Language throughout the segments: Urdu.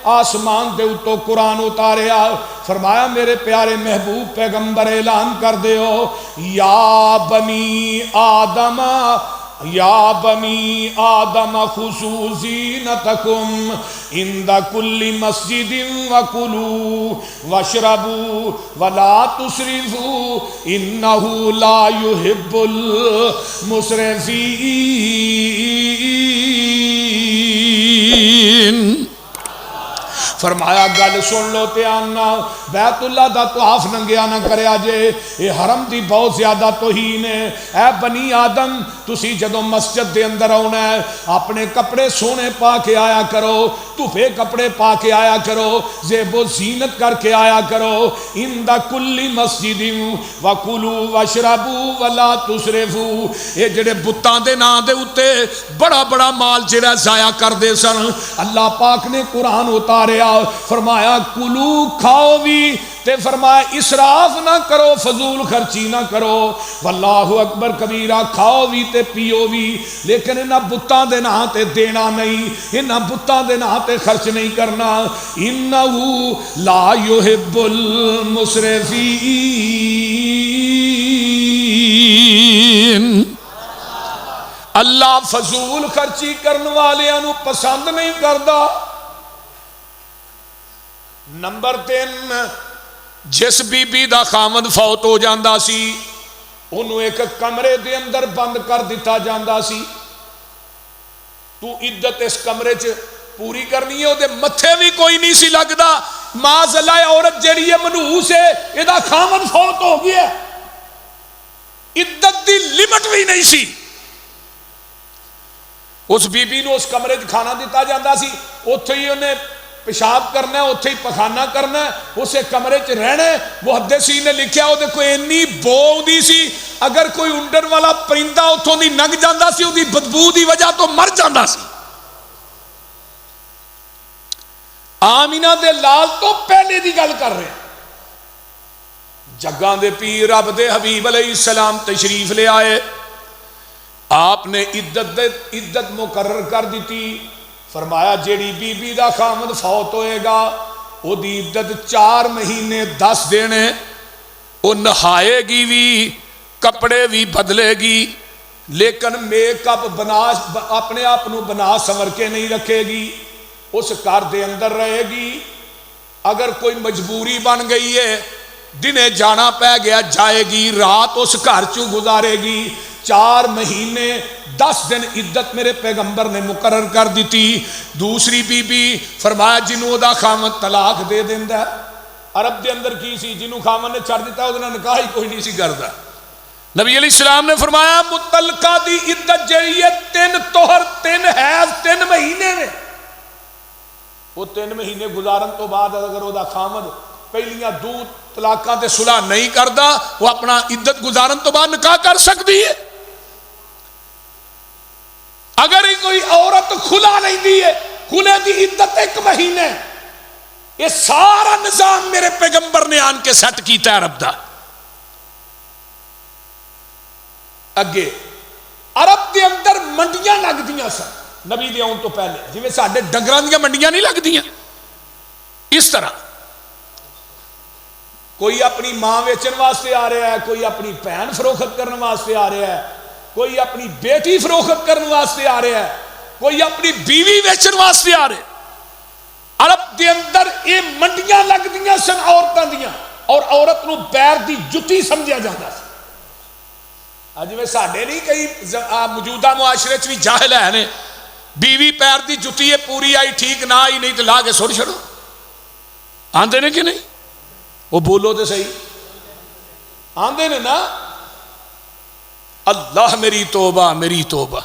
آسمان دے اتوں قرآن اتاریا، فرمایا میرے پیارے محبوب پیغمبر اعلان کر دیو، یا بنی آدم یا بنی آدم خذوا زینتکم عند کل مسجد وکلوا واشربوا ولا تسرفوا انہ لا یحب المسرفین۔ فرمایا گل سن لو تیاننا، بیت اللہ دا طواف ننگیا نہ کریا جے، یہ حرم دی بہت زیادہ توہین ہے۔ اے بنی آدم تسی جدو مسجد دے اندر آنا ہے اپنے کپڑے سونے پا کے آیا کرو، تفے کپڑے پا کے آیا کرو، زیب و زینت کر کے آیا کرو، عند کل مسجد وکلوا واشربوا ولا تسرفوا۔ یہ جڑے بتاں دے نام دے اتے بڑا بڑا مال جڑا ضائع کر دے سن، اللہ پاک نے قرآن اتاریا، فرمایا کلو کھاؤ بھی تے فرمایا اسراف نہ کرو، فضول خرچی نہ کرو، واللہ اکبر کبیرہ، کھاؤ بھی تے پیو بھی، لیکن انہاں بتاں دے نام تے دینا نہیں، انہاں بتاں دے نام تے خرچ نہیں کرنا۔ انہو لا یحب المسرفین۔ اللہ فضول خرچی کرن والیاں نو پسند نہیں کردا۔ نمبر 3، جس بی بی دا خامد فوت ہو جاندا سی انہوں ایک کمرے دے اندر بند کر دیتا جاندا سی، تو عدت اس کمرے چ پوری کرنی ہے، وہ دے متھے بھی کوئی نہیں سی لگدا، معاذ اللہ عورت جیڑی ہے منحوس ہے، یہ دا خامد فوت ہو گیا، عدت دی لمٹ بھی نہیں سی، اس بی بی نو اس کمرے چ کھانا دیتا جاندا سی، اوتھے ہی انہیں پیشاب کرنا ہے، اوتھے ہی پخانہ کرنا ہے، اسے کمرے چ رہنا ہے۔ محدثین نے لکھیا وہ کوئی اینی بو ہوندی سی، اگر کوئی انڈر والا پرندہ اتھوں دی لنگ جاندا سی، وہ دی بدبو دی وجہ تو مر جاندا سی۔ آمینہ دے لال تو پہلے دی گل کر رہے ہیں، جگاں دے پیر رب دے حبیب علیہ السلام تشریف لے آئے، آپ نے عدت مقرر کر دیتی، فرمایا جیڑی بی بی دا خامد فوت ہوئے گا وہ دی عدت 4 مہینے 10 دن، وہ نہائے گی بھی، کپڑے بھی بدلے گی، لیکن میک اپ اپنے آپ نو بنا سنور کے نہیں رکھے گی، اس گھر دے اندر رہے گی۔ اگر کوئی مجبوری بن گئی ہے، دنے جانا پہ گیا، جائے گی، رات اس گھر چوں گزارے گی۔ 4 مہینے 10 دن عدت میرے پیغمبر نے مقرر کر دیتی۔ دوسری بی بی فرمایا جنہوں دا خامد طلاق دے دیندا ہے، عرب دے اندر کی سی جنہوں خامد نے چھڑ دیتا ہے، نکاح ہی کوئی نہیں سی کردا۔ نبی علیہ السلام نے فرمایا مطلقہ دی عدت جڑی ہے 3 طہر 3 حیض 3 مہینے میں، وہ 3 مہینے گزارن تو بعد اگر وہ دا خامد پہلیاں 2 طلاقاں تے صلح نہیں کردا، وہ اپنا عدت گزارن تو بعد نکاح کر سکتی ہے۔ اگر ہی کوئی عورت کھلا نہیں دی ہے، کھلے دی عدت 1 مہینے، یہ سارا نظام میرے پیغمبر نے آن کے سیٹ کیتا ہے عرب دا۔ اگے عرب دے اندر منڈیاں لگ دیاں سن نبی دے آن تو پہلے، جویں ساڈے ڈنگراں دیاں منڈیاں نہیں لگ دیاں، اس طرح کوئی اپنی ماں ویچن واسطے آ رہا ہے، کوئی اپنی بہن فروخت کرنے واسطے آ رہا ہے، کوئی اپنی بیٹی فروخت کرنے واسطے آ رہا ہے، کوئی اپنی بیوی ویچن واسطے آ رہا ہے۔ عرب دے اندر یہ منڈیاں لگ دیاں سن عورتاں دیاں، اور عورت نو پیر دی جتی سمجھا جاتا سی۔ اج میں ساڈے نہیں کئی موجودہ معاشرے چ بھی جاہل ہے، بیوی پیر دی جتی ہے پوری آئی ٹھیک نہ آئی نہیں تو لا کے سٹ چھڑو، آندے نے کہ نہیں؟ وہ بولو تو صحیح، آندے نے نا؟ اللہ میری توبہ میری توبہ۔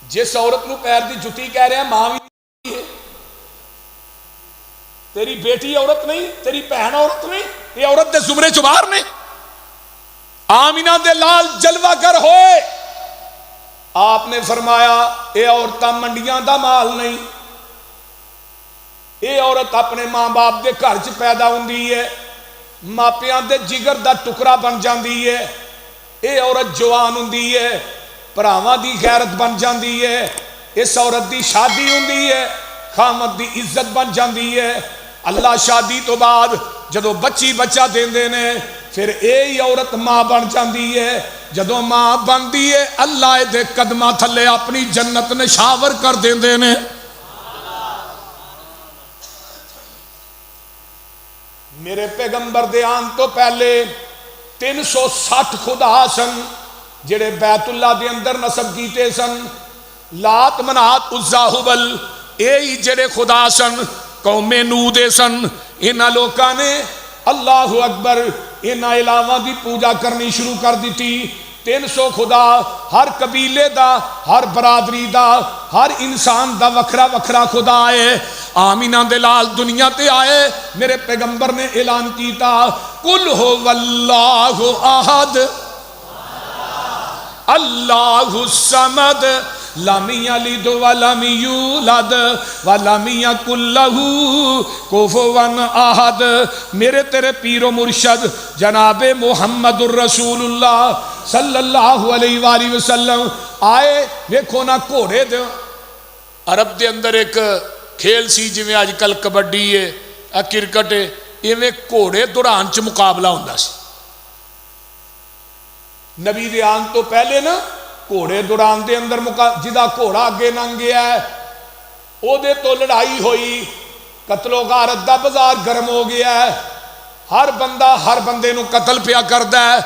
جس عورت نو پیر دی جتی کہہ رہے ہیں ماں بھی ہے، تیری بیٹی عورت نہیں، تیری بہن عورت نہیں، یہ عورت دے زمرے چ باہر نے۔ آمینہ دے لال جلوہ گر ہوئے، آپ نے فرمایا اے عورتاں منڈیاں دا مال نہیں، اے عورت اپنے ماں باپ دے گھر چ پیدا ہوندی ہے، ماپیاں دے جگر دا ٹکڑا بن جاندی ہے، اے عورت جوان ہوندی ہے، بھراواں دی غیرت بن جاندی ہے، اس عورت دی شادی ہوندی ہے خامد دی عزت بن جاندی ہے اللہ شادی تو بعد جدو بچی بچہ دیندے نے پھر اے عورت ماں بن جاندی ہے جدو ماں بندی ہے اللہ دے قدمہ تھلے اپنی جنت نشاور کر دیندے نے میرے پیغمبر دے آن تو پہلے 360 خدا سن جڑے بیت اللہ دے اندر نصب کیتے سن لات منات عزا حبل اے جڑے خدا سن قوم نوح دے سن انہاں لوکاں نے اللہ اکبر انہاں علاوہ دی پوجا کرنی شروع کر دیتی 300 خدا ہر قبیلے دا ہر برادری دا ہر انسان دا وکھرا وکھرا خدا ہے آمینہ دے لال دنیا تے آئے میرے پیغمبر نے اعلان کیتا قل ہو واللہ احد اللہ الصمد لم یلد ولم یولد ولم یکن لہ کفوا احد میرے تیرے پیر و مرشد جناب محمد الرسول اللہ صلی اللہ علیہ وآلہ وسلم آئے دیکھو نا گھوڑے دے عرب دے اندر ایک کھیل سی جویں اج کل کبڈی ہے کرکٹ ہے ایویں گھوڑے دوران چ مقابلہ ہوندا سی نبی دے آن تو پہلے نا گھوڑے دوران دے اندر جدا گھوڑا اگے لنگ گیا ہے او دے تو لڑائی ہوئی قتل و غارت دا بازار گرم ہو گیا ہے ہر بندہ ہر بندے نو قتل پیا کردا ہے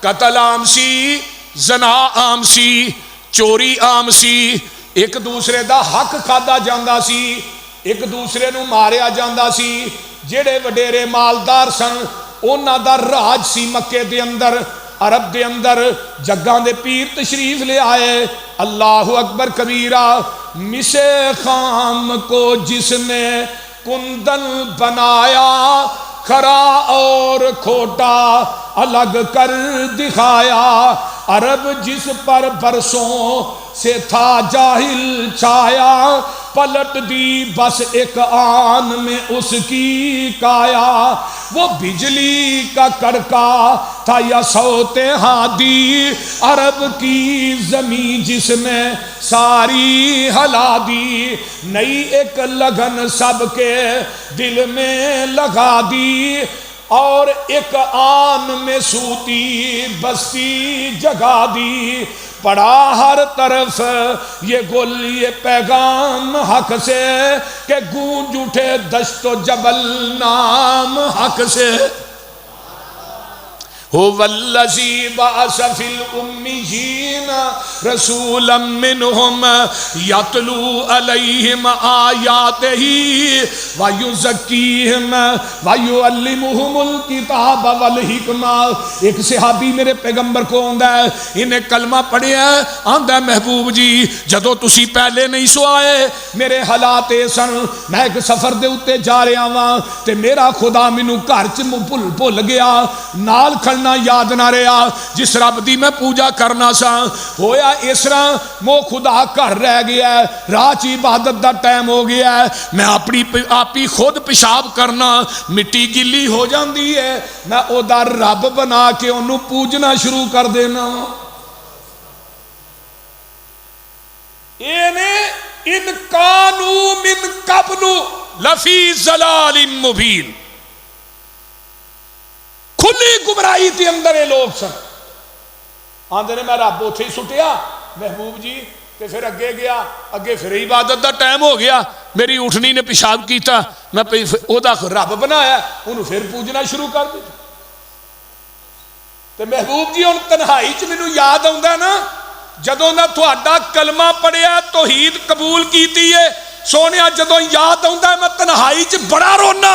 قتل عام سی زنا عام سی چوری عام سی ایک دوسرے دا حق کھادا جاندا سی ایک دوسرے نو ماریا جاندا سی جڑے وڈیرے مالدار سن انہاں دا راج سی مکے دے اندر عرب دے اندر جگاں دے پیر تشریف لے آئے اللہ اکبر کبیرہ مسے خام کو جس نے کندن بنایا کھرا اور کھوٹا الگ کر دکھایا عرب جس پر برسوں سے تھا جاہل چھایا پلٹ دی بس ایک آن میں اس کی کایا وہ بجلی کا کڑکا تھا یا صوت ہادی عرب کی زمین جس نے ساری ہلا دی نئی ایک لگن سب کے دل میں لگا دی اور ایک آن میں سوتی بستی جگا دی پڑا ہر طرف یہ گل یہ پیغام حق سے کہ گونج اٹھے دشت و جبل نام حق سے هو الذی بعث فی الامیین رسولا منہم یتلو علیہم آیاتہ ویزکیہم ویعلمہم الکتاب والحکمہ ایک صحابی میرے پیغمبر کو آندا ہے انہیں کلمہ پڑھیا ہے آندا ہے محبوب جی جدو تسی پہلے نہیں سو آئے میرے حالات سن میں ایک سفر دے اتے جا رہا ہاں تے میرا خدا مینوں گھر چ بھول گیا نال کھڑنا یاد نہ رہا جس رب دی میں پوجا کرنا سا ہویا اس طرح مو خدا گھر رہ گیا ہے راہ چ عبادت دا ٹائم ہو گیا ہے میں اپنی آپ ہی خود پیشاب کرنا مٹی گلی ہو جاندی ہے میں او دا رب بنا کے انہوں پوجنا شروع کر دینا ان کانوا من قبل لفی ضلال مبین کھلی گمراہی تھی اندر یہ لوگ سن آندے نے میں رب اوتھے ہی سٹیا محبوب جی تے پھر اگے گیا اگے پھر عبادت دا ٹائم ہو گیا میری اٹھنی نے پیشاب کیتا میں او دا رب بنایا انہوں پھر پوجنا شروع کر دیا تے محبوب جی ہن تنہائی چ مینوں یاد آوندا نا جدوں دا تہاڈا کلمہ پڑھیا توحید قبول کیتی ہے سونیا جدوں یاد آوندا ہے میں تنہائی چ بڑا رونا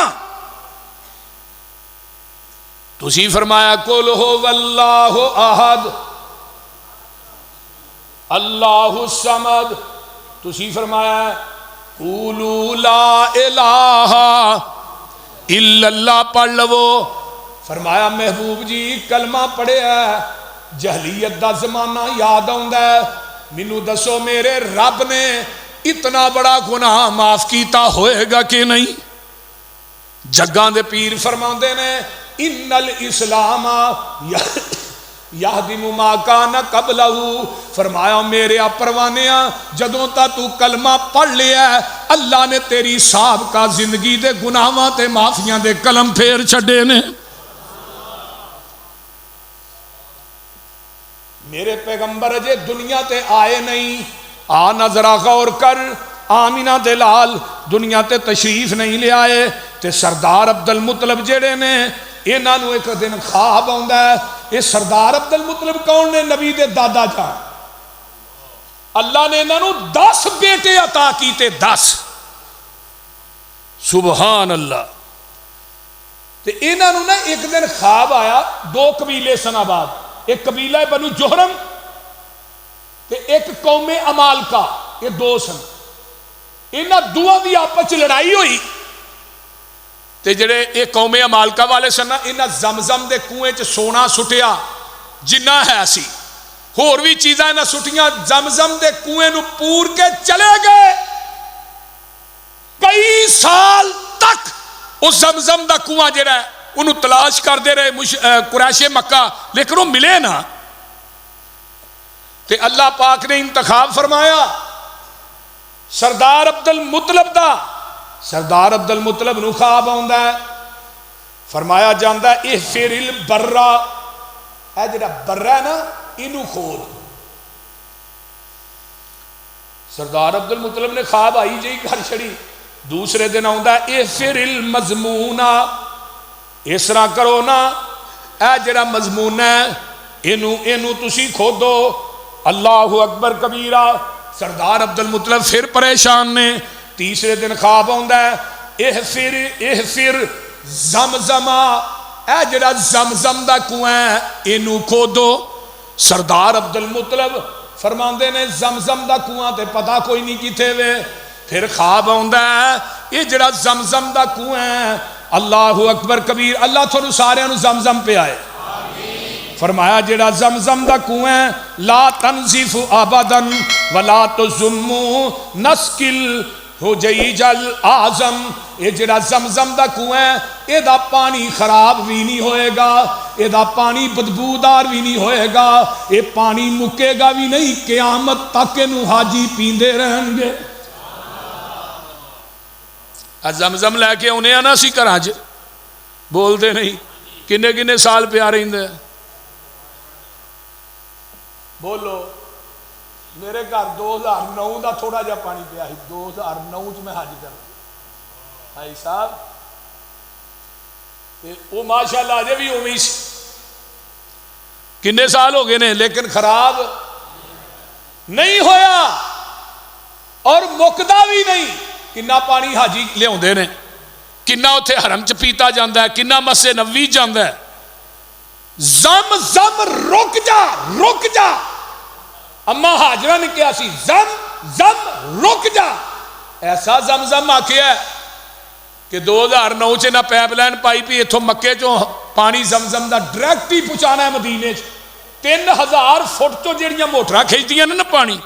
تسی فرمایا قل هو اللہ احد اللہ الصمد تسی فرمایا قولوا لا الہ الا اللہ پڑھ لو فرمایا محبوب جی کلمہ پڑھیا جہلیت دا زمانہ یاد آندا ہے مینوں دسو میرے رب نے اتنا بڑا گناہ معاف کیتا ہوئے گا کہ نہیں جگاں دے پیر فرماندے نے ان الاسلام یہدم ما کان قبلہ، فرمایا میرے پروانیاں جدوں تو کلمہ پڑھ لیا ہے اللہ نے تیری سابقہ زندگی دے گناہاں تے معافیاں دے قلم پھیر چھڈے نے۔ میرے پیغمبر اجے دنیا تے آئے نہیں، آ نظرہ غور کر، آمینہ دے لال دنیا تے تشریف نہیں لے آئے تے سردار عبد المطلب جڑے نے انہاں نوں ایک دن خواب آوندا ہے۔ یہ سردار عبد المطلب کون نے؟ نبی دے دادا جان۔ اللہ نے انہاں نوں 10 بیٹے عطا کیتے، 10، سبحان اللہ۔ تے انہاں نوں نا ایک دن خواب آیا، 2 قبیلے سن آباد، ایک قبیلہ بنو جوہرم تے ایک قوم عمالقہ، یہ 2 سن۔ انہاں دوواں دی آپس وچ لڑائی ہوئی تے جڑے یہ قوم عمالقہ والے سن انہاں زمزم دے کنویں چ سونا سٹیا جنہ ہے سی، ہور بھی چیزاں انہاں سٹیاں، زمزم دے کنویں نو پور کے چلے گئے۔ کئی سال تک اس زمزم دا کنواں جڑا ہے انہوں تلاش کردے رہے قریش مکہ، لیکن وہ ملے نا۔ تے اللہ پاک نے انتخاب فرمایا سردار عبد المطلب دا۔ سردار عبد المطلب نو خواب آندا ہے، فرمایا جاندا ہے احفر البرہ، اے جڑا برہ ہے نا اینو کھود۔ سردار عبد المطلب نے خواب آئی جی گھر چھڑی، دوسرے دن آندا ہے احفر المضمونہ، اس طرح کرو نا اے جڑا مضمون ہے اینو تسی کھودو۔ اللہ اکبر کبیرہ۔ سردار عبد المطلب پھر پریشان نے، تیسرے دن خواب آندا ہے احفر زمزمہ، اے جڑا زمزم دا کنواں ہے اینو کھودو۔ سردار عبد المطلب فرماندے نے زمزم دا کنواں تے پتہ کوئی نہیں کیتے وے۔ پھر خواب آندا ہے یہ جڑا زمزم دا کنواں ہے، اللہ اکبر کبیر، اللہ تھوڑا سارے نو زمزم پہ آئے۔ فرمایا جڑا زمزم دا کنواں لا تنزف ابدا ولا تزم نسکل حجیج الاعظم، یہ جڑا زمزم دا کنواں اے دا پانی خراب بھی نہیں ہوئے گا، اے دا پانی بدبودار بھی نہیں ہوئے گا، اے پانی مکے گا بھی نہیں، قیامت تک انہوں حاجی پیندے رہیں گے۔ زمزم لے کے انہیں آنا سی کراج، بول دے نہیں، کنے کنے سال پہ آ رہی ہیں۔ بولو میرے گھر 2009 دا تھوڑا جا پانی پیا ہی، 2009 چ میں حج کر بھائی صاحب، وہ ماشاءاللہ اجے بھی اوویں سی، کنے سال ہو گئے نے لیکن خراب نہیں ہویا اور مکدا بھی نہیں۔ کنا پانی حاجی لے نے، کنا اتنے حرم چ پیتا جاندہ ہے، کنا مسجد نبوی جاندہ ہے۔ زم زم رک جا رک جا، اما حاجرہ نے کیا سی زم زم رک جا، ایسا زم زم آکھیا ہے کہ 2009 چ نہ پیپ لائن پائی پی اتھوں مکے چوں پانی زم زم دا ڈائریکٹ ہی پہنچانا ہے مدینے چ، 3000 فٹ تو جڑیاں موٹراں کھچدیاں نے نا پانی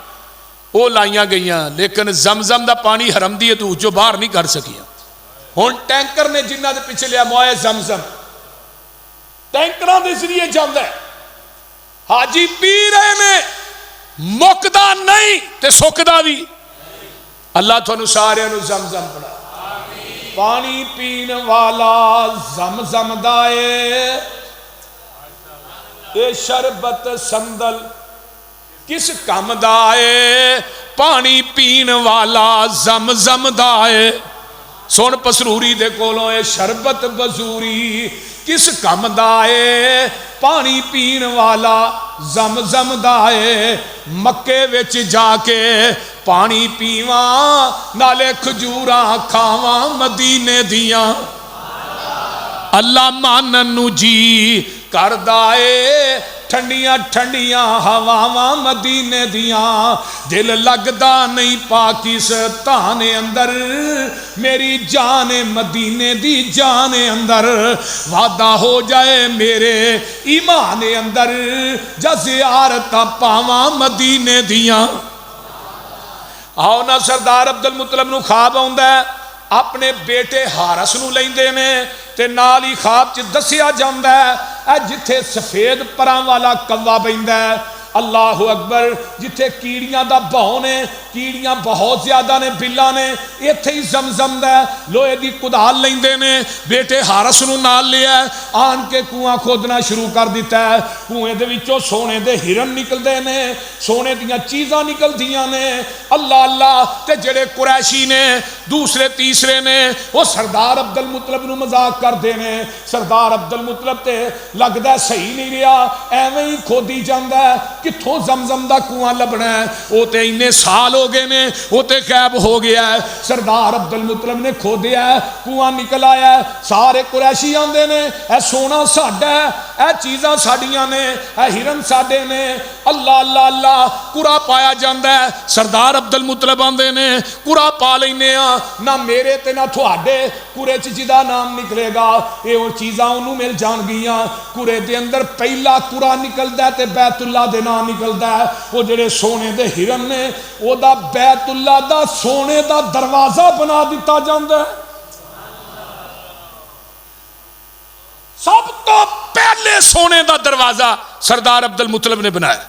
وہ لائیاں گئیاں، لیکن زمزم دا پانی حرم دی تو جو باہر نہیں کر سکیاں۔ ہن ٹینکر نے جنہ دے پیچھے لیا موائے زمزم، ٹینکراں دے ذریعے جاندا ہے، حاجی پی رہے میں مکدا نہیں تے سکدا بھی۔ اللہ تھانوں سارے نو زمزم پڑھا۔ پانی پین والا زمزم دائے، اے شربت سندل کس کم دائے، پانی پین والا زمزم دائے۔ سن پسروری دے کولوں اے شربت بزوری کس کم دائے، پانی پین والا زمزم دائے۔ مکے وچ جا کے پانی پیواں نالے کھجوراں کھاواں مدینے دیاں، اللہ مانن نو جی کردا اے ٹھنڈیاں ٹھنڈیاں ہواواں مدینے دیاں۔ دل لگدا نہیں پاکستان اندر، میری جان مدینے دی جان اندر، وعدہ ہو جائے میرے ایمان اندر، جا زیارت پاواں مدینے دیاں۔ آؤ نا سردار عبد المطلب نو خواب آندا ہے، اپنے بیٹے حارس نو لیندے نے تے نال ہی خواب چ دسیا جاندا ہے اے جتھے سفید پراں والا کوا پیندا ہے، اللہ اکبر، جتھے کیڑیاں دا بہو نے، کیڑیاں بہت زیادہ نے، بلا نے، ایتھے ہی زمزم دا لوہے دی کدال لیندے نے، بیٹے حارس نو نال لیا آن کے کنواں کھودنا شروع کر دیتا ہے، کنویں دے وچوں سونے دے ہرن نکلدے نے، سونے دیاں چیزاں نکلدیاں نے، اللہ اللہ۔ تے جڑے قریشی نے دوسرے تیسرے نے وہ سردار عبد المطلب نو مذاق کردے نے، سردار عبد المطلب تے لگدا ہے صحیح نہیں رہا، ایویں ہی کھودی جاندا ہے، کتھوں زمزم دا کنواں لبنا ہے، وہ تے انے سال ہو گئے نے، وہ تے غائب ہو گیا ہے، سردار عبد المطلب نے کھودیا ہے، کنواں نکل آیا ہے، سارے قریشی آندے نے اے سونا ساڈا ہے، اے چیزاں ساڈیاں نے، اے ہرن ساڈے نے، اللہ اللہ اللہ، کڑا پایا جاندا ہے، سردار عبد المطلب آندے نے کڑا پا لینے ہاں، نہ میرے تے نہ تھوڑے کڑے چ جدا نام نکلے گا، یہ وہ چیزاں انہوں مل جان گیاں، کڑے دے اندر پہلا کڑا نکلدا ہے تے بیت اللہ دے نام نکلدا ہے، وہ جڑے سونے دے ہرن نے وہ دا بیت اللہ دا سونے دا دروازہ بنا دیتا جاندا ہے۔ سب تو پہلے سونے دا دروازہ سردار عبد المطلب نے بنایا،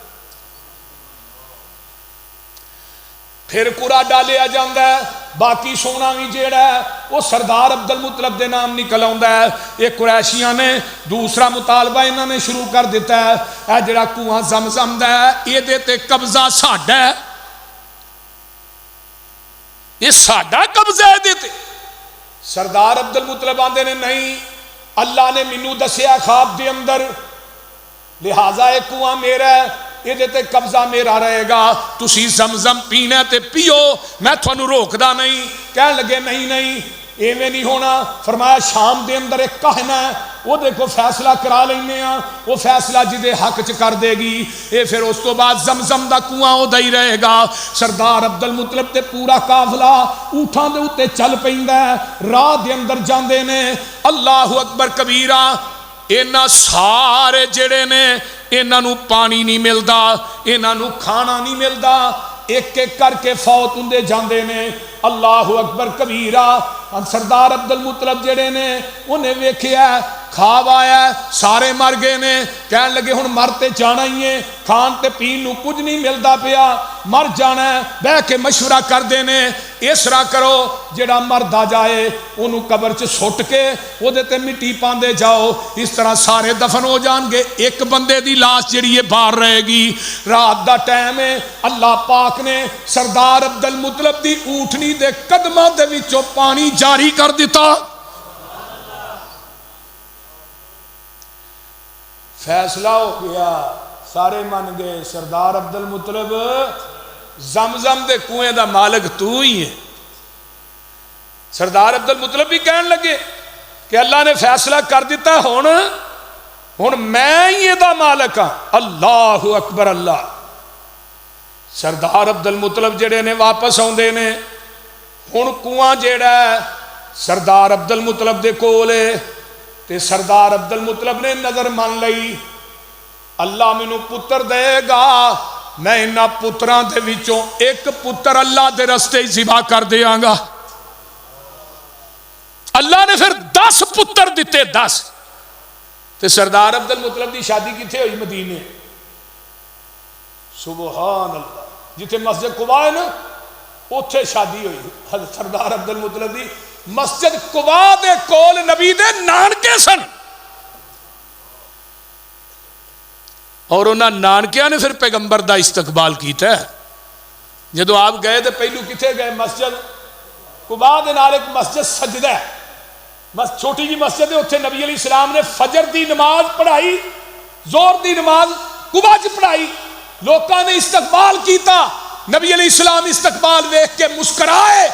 پھر کڑا ڈالیا جاندا ہے، باقی سونا بھی جیڑا ہے وہ سردار عبد المطلب دے نام نکل آندا ہے۔ یہ قریشیاں نے دوسرا مطالبہ انہوں نے شروع کر دیتا ہے، اے جڑا کنواں زمزم دا ہے یہ دے تے قبضہ ساڈا ہے، یہ ساڈا قبضہ ہے دے تے۔ سردار عبد المطلب آندے نے نہیں، اللہ نے مینوں دسیا خواب دے اندر، لہذا یہ کنواں میرا ہے، یہ تے قبضہ میرا رہے گا، تسی زمزم پینا تے پیو، میں تھانوں روکدا نہیں۔ کہنے لگے نہیں نہیں ایویں نہیں ہونا، فرمایا شام دے اندر ایک کہنا ہے وہ دیکھو فیصلہ کرا لینے ہاں، وہ فیصلہ جدے حق چ کر دے گی، یہ پھر اس تو بعد زمزم دا کنواں اودہ ہی رہے گا۔ سردار عبد المطلب تے پورا قافلہ اونٹاں دے اوتے چل پیندا ہے، راہ دے اندر جاندے نے، اللہ اکبر کبیرہ، اینا سارے جڑے نے انہاں نو پانی نہیں ملدا، انہاں نو کھانا نہیں ملدا، ایک ایک کر کے فوت ہوندے جاندے نے، اللہ اکبر کبیرہ۔ سردار عبد المطلب جڑے نے انہیں ویکھیا خواب آیا ہے، سارے مر گئے نے، کہنے لگے ہن مرتے جانا ہی ہے، کھان تے پین نو کچھ نہیں ملدا پیا، مر جانا ہے، بہ کے مشورہ کر دینے، اس طرح کرو جڑا مردا جائے انہوں قبر چ سٹ کے وہ دیتے مٹی پاندے جاؤ، اس طرح سارے دفن ہو جان گے، ایک بندے دی لاش جڑی ہے باہر رہے گی۔ رات دا ٹائم ہے، اللہ پاک نے سردار عبد المطلب دی اونٹنی دے قدماں دے وچوں پانی جاری کر دیتا، فیصلہ ہو گیا، سارے من گئے، سردار عبد المطلب زمزم دے کنویں دا مالک تو ہی ہے۔ سردار عبد المطلب بھی کہنے لگے کہ اللہ نے فیصلہ کر دیتا ہن میں ہی دا مالک ہاں، اللہ اکبر اللہ۔ سردار عبد المطلب جڑے نے واپس آندے نے، ہن کنواں جیڑا ہے سردار عبد المطلب دے کول ہے، تے سردار عبد المطلب نے نظر مان لئی اللہ مینوں پتر دے گا، میں انہاں پتراں دے وچوں ایک پتر اللہ دے رستے ہی ذبح کر دیاں گا۔ اللہ نے پھر 10 پتر دیتے، 10۔ تے سردار عبد المطلب دی شادی کتھے ہوئی؟ مدینے۔ سبحان اللہ، جتھے مسجد قباء ہے نا اوتھے شادی ہوئی حضرت سردار عبد المطلب دی۔ مسجد قباء دے کول نبی دے نانکے سن، اور انہاں نانکیاں نے پھر پیغمبر دا استقبال کیتا ہے۔ جدو آپ گئے تو پہلو کتھے گئے؟ مسجد قباء دے نال ایک مسجد سجدہ ہے، چھوٹی جی مسجد ہے، اتنے نبی علیہ السلام نے فجر دی نماز پڑھائی، زور دی نماز قباء چ پڑھائی، لوکاں نے استقبال کیتا، نبی علیہ السلام استقبال دیکھ کے مسکرائے،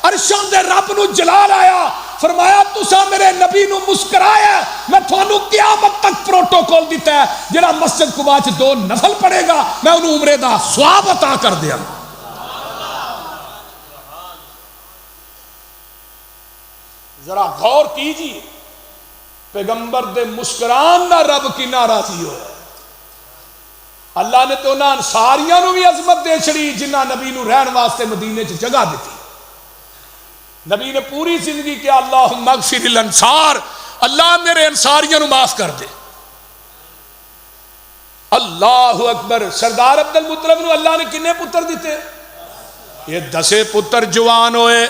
عرشاں دے رب نو جلال آیا، فرمایا تسا میرے نبی نو مسکرایا، میں تھانوں قیامت تک پروٹوکول دیتا ہے، جڑا مسجد قباء چ 2 نفل پڑھے گا میں انہوں عمرے دا ثواب عطا کر دیا۔ ذرا غور کیجیے، پیغمبر دے مسکران نہ رب کی ناراضی ہو ہے۔ اللہ نے تو انہاں انصاریاں نو بھی عظمت دے چھڑی جنہاں نبی نو رہن واسطے مدینے چ جگہ دیتی۔ نبی نے پوری زندگی کیا اللہم اغفر الانصار، اللہ میرے انصاریاں نو معاف کر دے۔ اللہ اکبر. سردار عبد المطلب نو اللہ نے کنے پتر دیتے؟ یہ 10 پتر جوان ہوئے.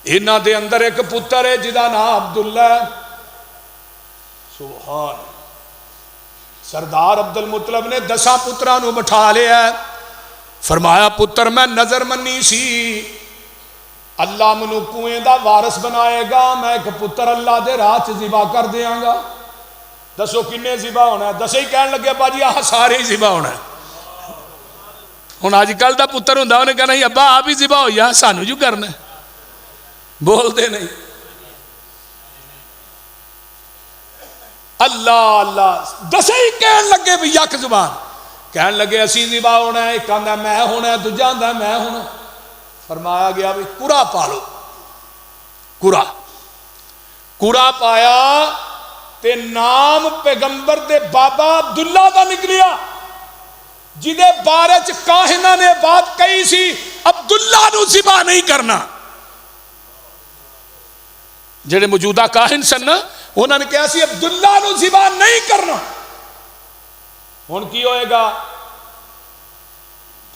انہاں دے اندر ایک پتر ہے جدا نام عبداللہ. سبحان. سردار عبد المطلب نے 10 پتران نو بٹھا لیا ہے. فرمایا پتر میں نظر منی سی اللہ منو کنویں دا وارث بنائے گا, میں ایک پتر اللہ دے راہ چ ذبح کر دیاں گا. دسو کنے ذبح ہونا ہے؟ 10 ہی کہن لگے باجی آہ سارے ہی ذبح ہونا ہے. ہن اج کل دا پتر ہوندا انہیں کہنا ابا آپ ہی ذبح ہو یا سانو جو کرنا ہے. بول دے نہیں. اللہ اللہ 10 ہی کہن لگے بھی یک زبان کہن لگے اسی ذبح ہونا ہے. ایک آندا میں ہونا ہے, دوجا آندا میں ہونا. فرمایا گیا بھی کڑا پالو. کڑا پایا تے نام پیغمبر دے بابا عبداللہ دا نکلیا جدے بارے چ کاہنہ نے بات کہی سی عبداللہ نو ذبح نہیں کرنا. جڑے موجودہ کاہن سن نا انہوں نے کہا سی عبداللہ نو ذبح نہیں کرنا. ہن کی ہوئے گا؟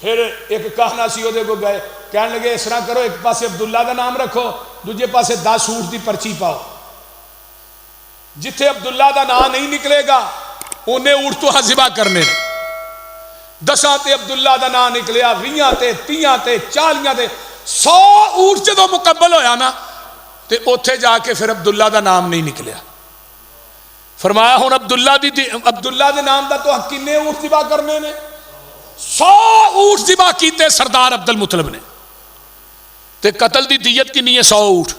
پھر ایک کہنا سی وہ دے کو گئے کہنے لگے اس طرح کرو ایک پاسے عبداللہ دا نام رکھو دوجے پاسے 10 اونٹ دی پرچی پاؤ. جتھے عبداللہ دا نام نہیں نکلے گا انہیں اونٹ تو ذبح کرنے. 10 تے عبداللہ دا نام نکلیا, 20 تے 30 تے 40 تے 100 اونٹ جدوں مکمل ہویا نا تے اوتھے جا کے پھر عبداللہ دا نام نہیں نکلیا. فرمایا ہن عبداللہ دے نام دا تو کنے اونٹ ذبح کرنے نے؟ 100 اونٹ ذبح کیتے سردار عبد المطلب نے. تے قتل دی دیت کنی ہے؟ 100 اونٹ.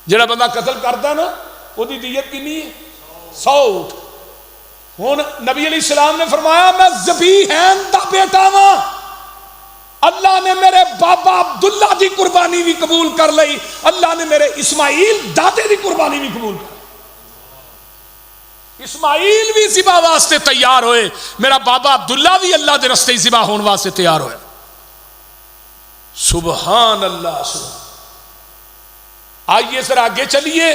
جڑا بندہ قتل کردا نا وہ دی دیت کنی ہے؟ 100 اونٹ. ہن نبی علیہ السلام نے فرمایا میں ذبیحین دا بیٹا ہاں, اللہ نے میرے بابا عبداللہ دی قربانی بھی قبول کر لئی, اللہ نے میرے اسماعیل دادے دی قربانی بھی قبول کر. اسماعیل بھی ذبح واسطے تیار ہوئے, میرا بابا عبداللہ بھی اللہ دے رستے ذبح ہون واسطے تیار ہوئے. سبحان اللہ سبحان. آئیے سر آگے چلیے.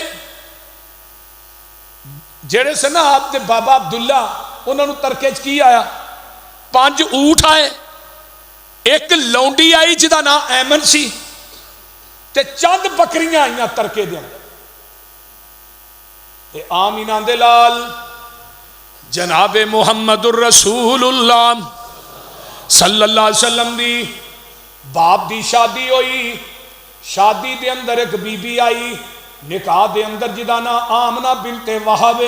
جڑے سے نا آپ دے بابا عبداللہ انہوں نے ترکے چ کی آیا؟ 5 اونٹ آئے, ایک لونڈی آئی جدا نام ایمن سی تے چند بکریاں آئیاں ترکے دے اندر. تے آمینہ دے لال جناب محمد الرسول اللہ صلی اللہ علیہ وسلم دی باپ دی شادی ہوئی. شادی دے اندر ایک بی بی آئی نکاح دے اندر جدا نا آمنہ بنت وہب.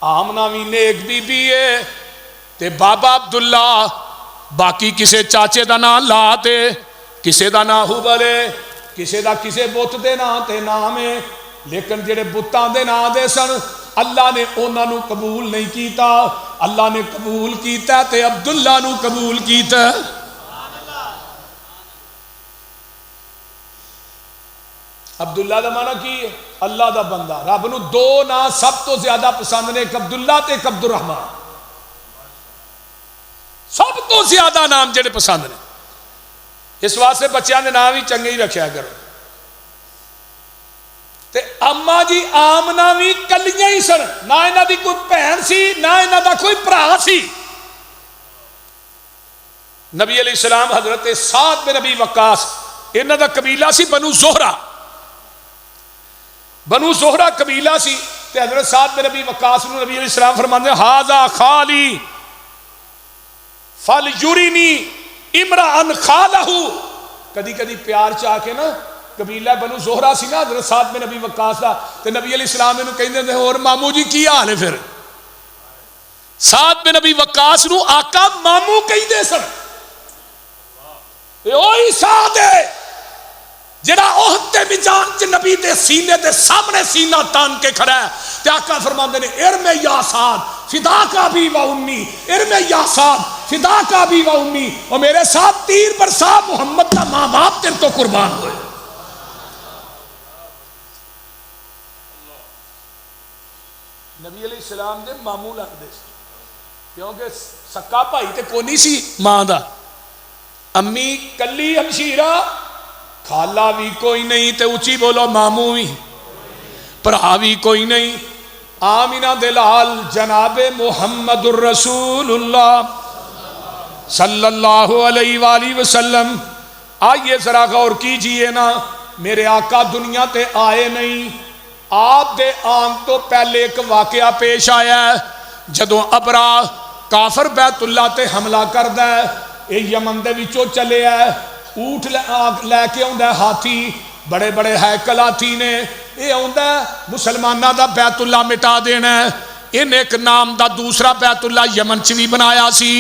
آمنہ بھی نیک بی بی ہے تے بابا عبداللہ باقی کسے چاچے دا نام لا تے کسے دا نام حبل ہے, کسے دا کسے بت دے نام تے نام ہے. لیکن جڑے بتاں دے نام دے سن اللہ نے انہاں نو قبول نہیں کیتا, اللہ نے قبول کیتا تے عبداللہ نو قبول کیتا. عبداللہ دا معنی کی ہے؟ اللہ دا بندہ. رب نو 2 نام سب تو زیادہ پسند نے, ایک عبداللہ تے ایک عبد الرحمن. سب تو زیادہ نام جڑے پسند نے. اس واسطے بچیاں دے نام ہی چنگے ہی رکھیا کرو. تے اما جی آمنہ بھی کلیاں ہی سن, نہ انہاں دی کوئی بہن سی نہ انہاں دا کوئی بھرا سی. نبی علیہ السلام حضرت سعد بن ابی وقاص انہاں دا قبیلہ سی بنو زہرہ. بنو زہرہ قبیلہ سی تے حضرت سعد بن ابی وقاص نو نبی علیہ السلام فرماندے ھذا خالی فلیرینی امرأن خالہ. کدی کدی پیار چاہ کے نا قبیلہ بنو زہرہ سی نا حضرت سعد بن ابی وقاص دا تے نبی علیہ السلام نے کہندے نے اور مامو جی کی حال ہے؟ پھر سعد بن ابی وقاص نو آقا مامو کہندے سن. اے اوہی سعد ہے جڑا احد تے میدان چ نبی دے سینے دے سامنے سینہ تان کے کھڑا ہے تے آقا فرماندے نے ارم یا سعد فداک ابی و امی, ارم یا سعد فداک ابی و امی. اور میرے ساتھ تیر برسا محمد دا ماں باپ تیرے تو قربان ہوئے. نبی علیہ السلام دے ماموں لگدے سی کیونکہ سکا بھائی تے کوئی نہیں سی ماں دا. امی کلی ہمشیرہ, خالہ بھی کوئی نہیں تے اچھی بولو ماموں بھی, بھرا بھی کوئی نہیں. آمینہ دلال جناب محمد الرسول اللہ صلی اللہ علیہ وآلہ وسلم. آئیے ذرا غور کیجئے نا، میرے آقا دنیا تے آئے نہیں، آپ دے آن تو پہلے ایک واقعہ پیش آیا ہے. جدوں ابرا کافر بیت اللہ تے حملہ کردہ ہے، اے یمن دے وچوں چلے ہے، اونٹ لے کے آندا ہے، ہاتھی بڑے بڑے ہیکل ہاتھی نے، اے آندا ہے مسلمانہ دا بیت اللہ مٹا دینا ہے. ان ایک نام دا دوسرا بیت اللہ یمن چ بھی بنایا سی.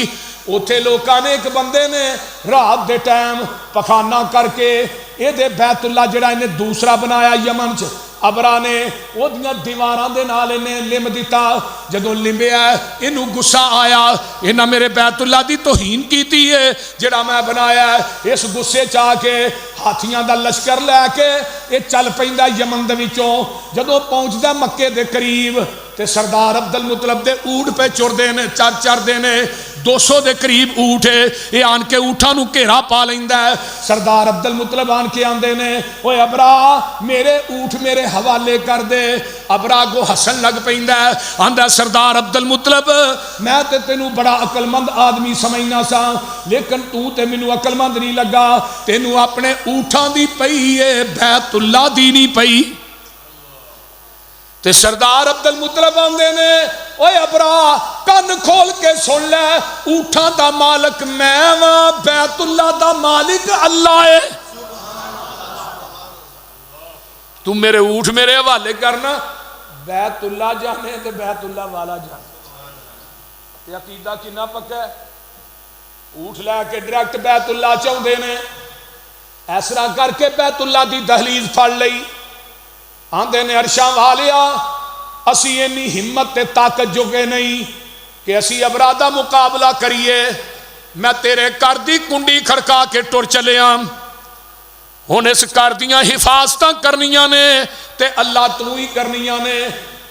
اوتھے لوکاں نے ایک بندے نے رات دے ٹائم پخانہ کر کے اے دے بیت اللہ جڑا انہیں دوسرا بنایا یمن چ، ابرا نے او دیاں دیواراں دے نال انہیں لم دیتا. جدوں لمبیا انہوں غصہ آیا، انہاں میرے بیت اللہ دی توہین کیتی ہے جڑا میں بنایا ہے. اس غصے چاہ کے ہاتھیاں دا لشکر لے کے یہ چل پیندا یمن دے وچوں. جدوں پہنچدا مکے دے قریب تے سردار عبد المطلب دے اونٹ پہ چڑھدے نے، چڑھدے نے، 200 دے قریب اونٹ ہے. یہ آن کے اونٹاں نو گھیرا پا لیندا ہے. سردار عبد المطلب آن کے آندے نے، اوے ابرا میرے اونٹ میرے حوالے کر دے. ابرا کو ہسن لگ پیندا ہے، آندا سردار عبد المطلب میں تے تینوں بڑا عقل مند آدمی سمجھنا سا، لیکن تو تے مینوں عقل مند نہیں لگا. تینوں اپنے اونٹاں دی پئی ہے، بیت اللہ دی نہیں پئی. تے سردار عبد المطلب آندے نے، اوے ابرا کن کھول کے سن لے، اونٹاں دا مالک میں ہاں، بیت اللہ دا مالک اللہ ہے. تو میرے اونٹ میرے حوالے کرنا، بیت اللہ جانے تے بیت اللہ والا جانے. یہ عقیدہ کنا پکا ہے. اونٹ لے کے ڈائریکٹ بیت اللہ چاہندے نے. اس طرح کر کے بیت اللہ دی دہلیز پھڑ لئی. آندے نے عرشاں والیا اسی اینی ہمت تے طاقت جوگے نہیں کہ اسی ابرا دا مقابلہ کریے. میں تیرے گھر دی کنڈی کھڑکا کے ٹر چلے آں. ہن اس گھر دیاں حفاظتاں کرنیاں نے تے اللہ تو ہی کرنیاں نے.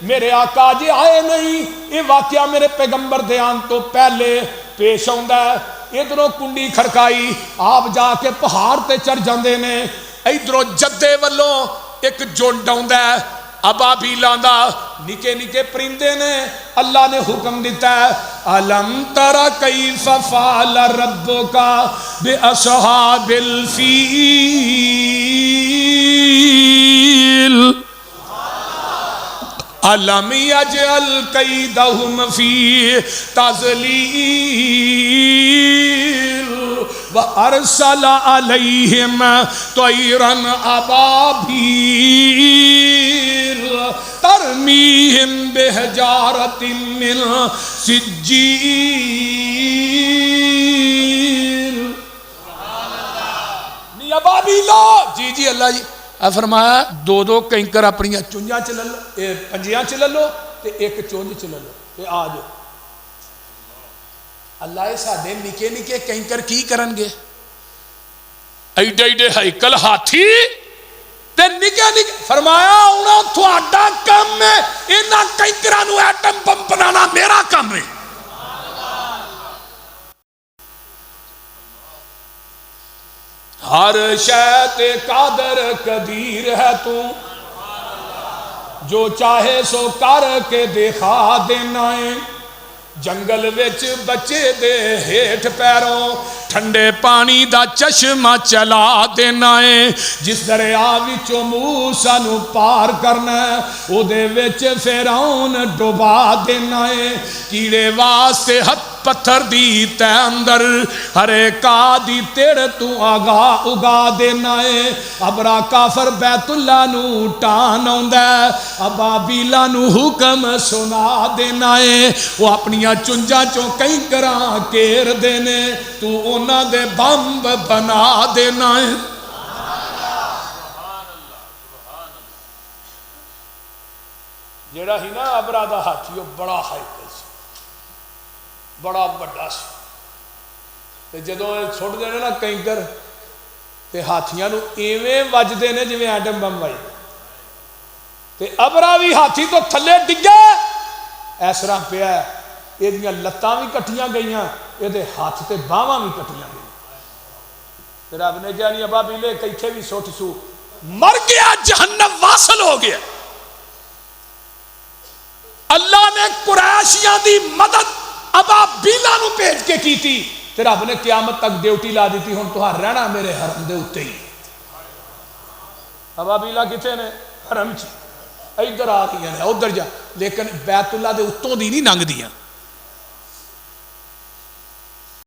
میرے آقا جی آئے نہیں. یہ واقعہ میرے پیغمبر دے آن تو پہلے پیش آندا ہے. ادھروں کنڈی کھڑکائی، آپ جا کے پہاڑ تے چڑھ جاندے نے. ادھروں جدے والوں ایک جھنڈ آندا ہے ابابیلاں دا، نکے نکے پرندے نے. اللہ نے حکم دیتا ہے الم تر کیف فعل ربک باصحاب الفیل الم یجعل کیدہم فی تضلیل وارسل علیہم طیرا ابابیل ترمیہم بحجارۃ من سجیل. نہیں ابابیلا جی جی اللہ جی فرمایا دو دو کنکر اپنی چونجاں چ لے لو، پنجیاں چ لے لو تے ایک چونج چ لے لو تے آ جاؤ. اللہ ساڈے نکے نکے کنکر کی کرن گے؟ ایڈے ایڈے ہیکل ہاتھی تے نکے نکے. فرمایا انہاں تہاڈا کام ہے، انہاں کنکراں نو ایٹم بم بنانا میرا کام ہے. ہر شے تے قادر قدیر ہے تو، جو چاہے سو کر کے دکھا دینا ہے. جنگل وچ بچے دے ہیٹھ پیروں ٹھنڈے پانی دا چشمہ چلا دینا ہے. جس دریا وچوں موسیٰ نو پار کرنا ہے او دے وچ فرعون ڈوبا دینا ہے. کیڑے واسطے ہتھ پتھر دی تے اندر ہر کا دی تیڑ تو آگا اگا دینا ہے. ابرا کافر بیت اللہ نو ٹان آندا ہے، ابابیلا نو حکم سنا دینا ہے. وہ اپنی چنجاں چوں کئی کراں کیر دینے، تو انہاں دے بمب بنا دینا ہے. جیڑا ہی نا ابرا دا ہاتھی بڑا ہائیکل سی، بڑا بڑا سی. تے جدوں چھوڑ دینے نا کنکر تے ہاتھیاں نو ایویں وجدے نے جویں ایٹم بم وجدے. تے ابرا بھی ہاتھی تو تھلے ڈگے اس طرح پیا ہے. یہ لتاں بھی کٹیاں گئیاں، یہ ہاتھ تے باواں بھی کٹیاں گئیاں. پھر رب نے کہا نہیں ابابیلے کیتھے بھی سٹ سو، مر گیا جہنم واصل ہو گیا. اللہ نے قریشیاں دی مدد ابابیلا نو بھیج کے کی تھی تے رب نے قیامت تک ڈیوٹی لا دیتی ہن تو رہنا میرے حرم دے اوتے ہی ابابیلا کتنے نے حرم چ ادھر آ گئی نے ادھر جا لیکن بیت اللہ دے اتوں دی نہیں لنگدیاں